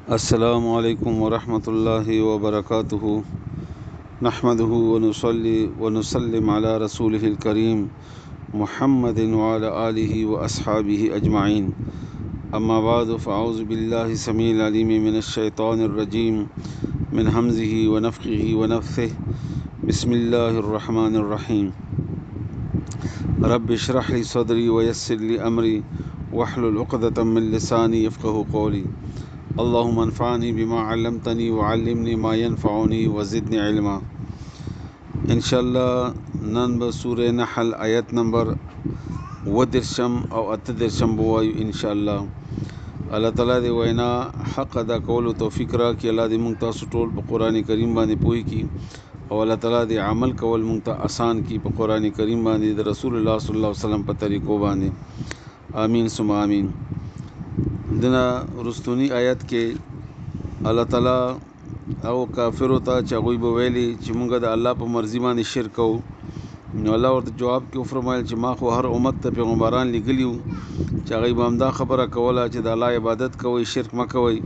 السلام عليكم ورحمة الله وبركاته. نحمده ونصلي ونسلم على رسوله الكريم محمد وعلى آله وأصحابه أجمعين. أما بعد فأعوذ بالله السميع العليم من الشيطان الرجيم من همزه ونفخه ونفثه. بسم الله الرحمن الرحيم. رب اشرح لي صدري ويسر لي أمري واحلل عقدة من لساني يفقه قولي. اللهم انفعني بما علمتني وعلمني ما ينفعني وزدني علما. انشاءاللہ نن به سورہ نحل آیت نمبر 10 او 8 بوایو انشاءاللہ. الله تعالی دی وینا حق ادا کولو توفیق را کی. الله دی مونږ تاسو ټول په قران کریم باندې پوي کی او الله تعالی دی عمل کول مونږ ته آسان کی په قران کریم باندې د رسول الله صلی الله علیه وسلم په طریقو باندې. آمین ثم آمین. دنا رستونی آیت کې الله تعالی او کافر ته چې غوی به ویلي چې مونږ د الله په مرضی باندې شرک کوو، نو الله ورته جواب کې فرمایل چې ما خو هر امت ته پیغمبران لګلیو چې هغه به همدا خبره کوله چې د الله عبادت کوئ، شرک مه کوئ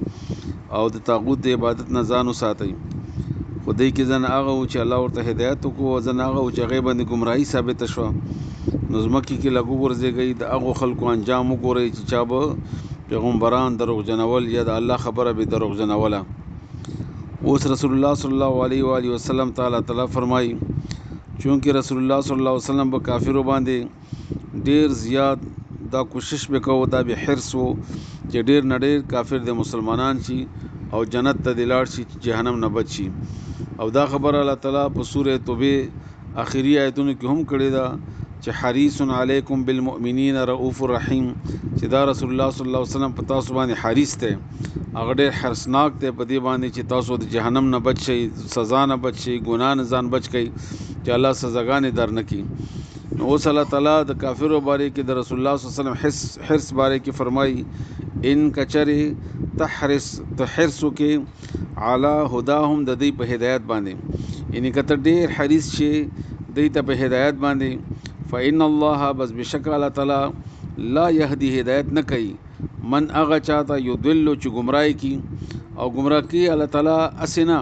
او د طاغوت د عبادت نه ځان وساتئ. خو دی کې ځنه هغه و چې الله ورته هدایت وکړو او ځنه هغه و چې هغې باندې ګمراهي ثابته شوه. نو ځمکې کې لږ وګرځېږئ، د هغو خلکو انجام وګورئ چې چا به پیغمبران دروغ جنول یا د الله خبره به دروغ جنوله. اوس رسول الله صلی الله علیه و آله وسلم تعالی فرمایي چونکه رسول الله صلی الله علیه وسلم به کافرو باندې ډیر زیات دا کوشش وکاو، دا به حرص وو چې ډیر نه ډیر کافر د مسلمانان شي او جنت ته دلاړ شي، جهنم نه بچ شي. او دا خبر الله تعالی په سوره توبه اخیری آیتونو کې هم کړی دا چې حریص علیکم بالمؤمنین رؤوف رحیم، چې دا رسول الله صلی الله علیه وسلم په تاسو باندې حریص دی، هغه ډېر حرصناک دی په دې باندې چې تاسو د جهنم نه بچ شئ، سزا نه بچ شئ، ګناه نه ځان بچ کړئ چې الله سزاګانې در نه کړي. نو اوس الله تعالی د کافرو باره کې د رسول الله صلی الله علیه وسلم حرص باره کې فرمایي ان کچرې تحرسو کې علی هداهم، د دې په هدایت باندې، یعنی که ته ډېر حریص شي دې ته په هدایت باندې، فإن الله بس بشک الله تعالی لا يهدي هدایت نه کوي من هغه چاته یضل چې گمراهی کی او گمراه کی الله تعالی اسنا،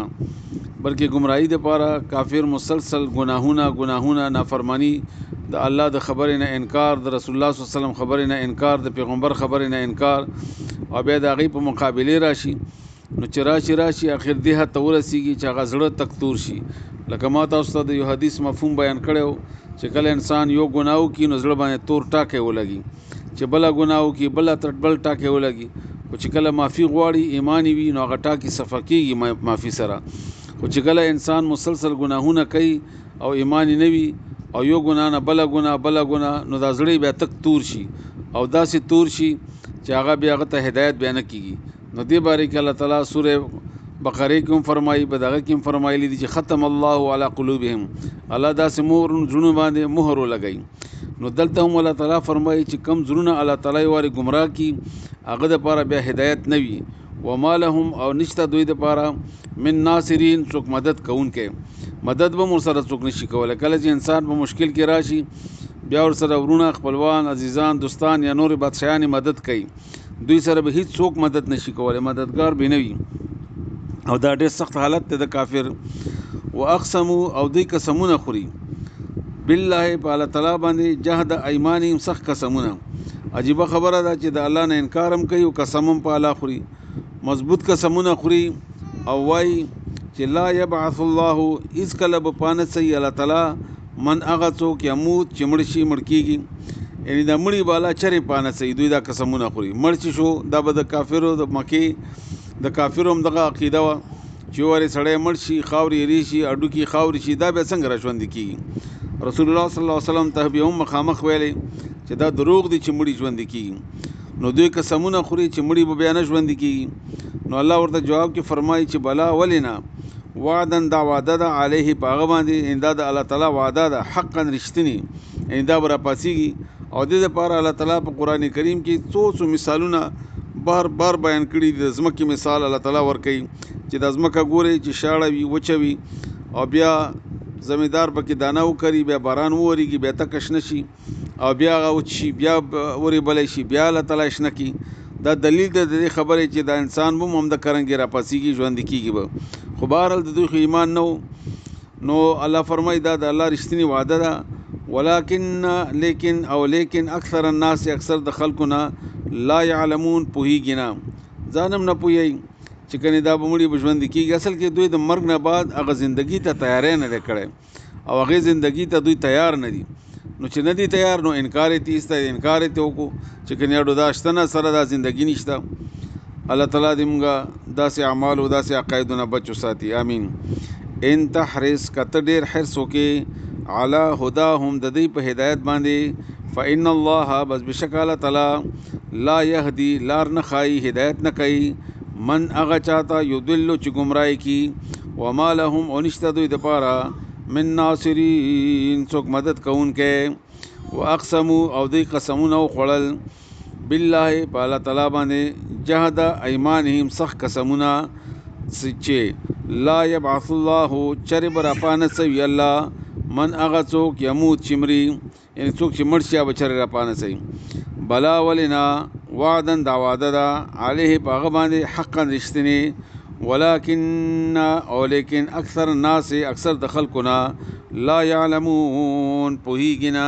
بلکې گمراهی د پاره کافر مسلسل گناهونه نافرمانی، د الله د خبرې نه انکار، د رسول الله صلی الله علیه وسلم خبرې نه انکار، د پیغمبر خبرې نه انکار، او بیا د هغې په مقابله راشي. نو چې راشي اخر دې حد ته ورسیږي چې هغه زړه تکتور شي. لکه ما تاسو ته د یو حدیث مفهوم بیان کړی چې کله انسان یو ګناه وکړي نو زړه باندې تور ټاکی ولګي، چې بله ګناه وکړي بل ټاکی ولګي، خو چې کله معافي غواړي ایمان وي نو هغه ټاکی صفا کېږي معافي سره. خو چې کله انسان مسلسل ګناهونه کوي او ایمان نه وي او یو ګناه نه بله ګناه، نو دا زړه بیا تک تور شي او داسې تور شي چې هغه بیا هغه ته هدایت بیا نه کېږي. نو دې باره کې الله تعالی سوره بقره کې هم فرمایي، بدغه کې هم فرمایلی دي چې ختم الله علی قلوبهم، الله داسې مهر زړونو باندې مهر ولګوي. نو دلته هم الله تعالی فرمایي چې کم زړونه الله تعالی واري ګمراه کی هغه د پاره بیا هدایت نه وي، وما لهم او نشته دوی د پاره من ناصرین، څوک مدد کوونکې، مدد به مر سره څوک نشي کولی. کله چې انسان په مشکل کې راشي بیا ور سره ورونه خپلوان عزیزان دوستان یا نور بادشاہان مدد کوي، دوی سره به هیڅ څوک مدد نشي کولی، مددگار به نه وي. او دا ډېر سخت حالت دی د کافر. واقسموا او دوی قسمونه خوري بالله په الله تعالی باندې جهد ایمانهم، سخت قسمونه. عجیبه خبره ده چې د الله نه انکار هم کوي او قسم هم په الله خوري، مضبوط قسمونه خوري او وایي چې لا یبعث الله، هیڅ کله به پانه سي الله تعالی من هغه څوک یموت چې مړ شي مړ کېږي، یعنی د مړي بالا چرې پانه سي. دوی دا قسمونه خوري مړ چې شو دا به د کافرو د مکې د کافرو هم دغه عقیده وه چې وارې سړی مړ شي خاورې یری شي اډوکي خاورې شي، دا بیا څنګه را ژوندي کېږي. رسول الله صلی الله علیه وسلم ته بیا هم مخامخ ویلی چې دا دروغ دی چې مړي ژوندي کېږي. نو دوی قسمونه خوري چې مړي به بیا نه ژوندي کېږي. نو الله ورته جواب کې فرمایي چې بلا ولې نه، وعدن دا وعده ده علیه په هغه باندې، دا د الله تعالی وعده ده حقا رښتینی، دا به راپاڅېږي. او دې دپاره الله تعالی په قرآن کریم کې څو مثالونه بار بیان کړي دي. د ځمکې مثال الله تعالی ورکوي چې د ځمکه ګوري چې شاړه وي وچه وي او بیا زمیندار پکې دانه وکري، بیا باران وورېږي، بیا تکه شنه شي او بیا هغه وچ شي، بیا ورې بلی شي، بیا الله تعالی شنه کړي. دا دلیل د دې خبرې چې دا انسان به هم د کرنګي را پاسیږي ژوند کیږي به خو بهرحال د دوی ایمان نو الله فرمایي دا د الله رښتینی وعده ده لیکن اکثر الناس اکثر د خلکونه لا يعلمون پوهیږي نه ځانم نه پوهیږي چې کني دا به مړي به ژوند کیږي اصل کې دوی د مرګ نه بعد هغه ژوندۍ ته تیارې نه کړي او هغه ژوندۍ ته دوی تیار نه دي نو چې نه دي تیار نو انکار ته وکړو چې کني اډو داشتنه سره دا ژوندۍ نشته الله تعالی دې موږ داسې اعمال او داسې عقایدونه بچو ساتي امين ان تحرس کته ډیر حرص وکي علی هداهم د دې په هدایت باندې فإن الله بس بشک الله تعالی لا يهدي لار نه خای هدایت نه کوي من هغه چاته یضل چې گمراهی کی وما لهم انشت دوی د پاره من ناصرین څوک مدد کوونکې واقسموا او دوی قسمونه وخوړل بالله په الله تعالی باندې جهد ایمانهم سخت قسمونه چې لا يبعث الله چرب را پانه سوی الله من هغه څوک یموت چمری یعنی څوک چې مړ شي بچره را پانه سي بلا ولنا وعدن دا وعده ده علیه پاغه باندې حقا رښتینی لیکن اکثر الناس اکثر د خلقنا لا يعلمون پوهیږي نه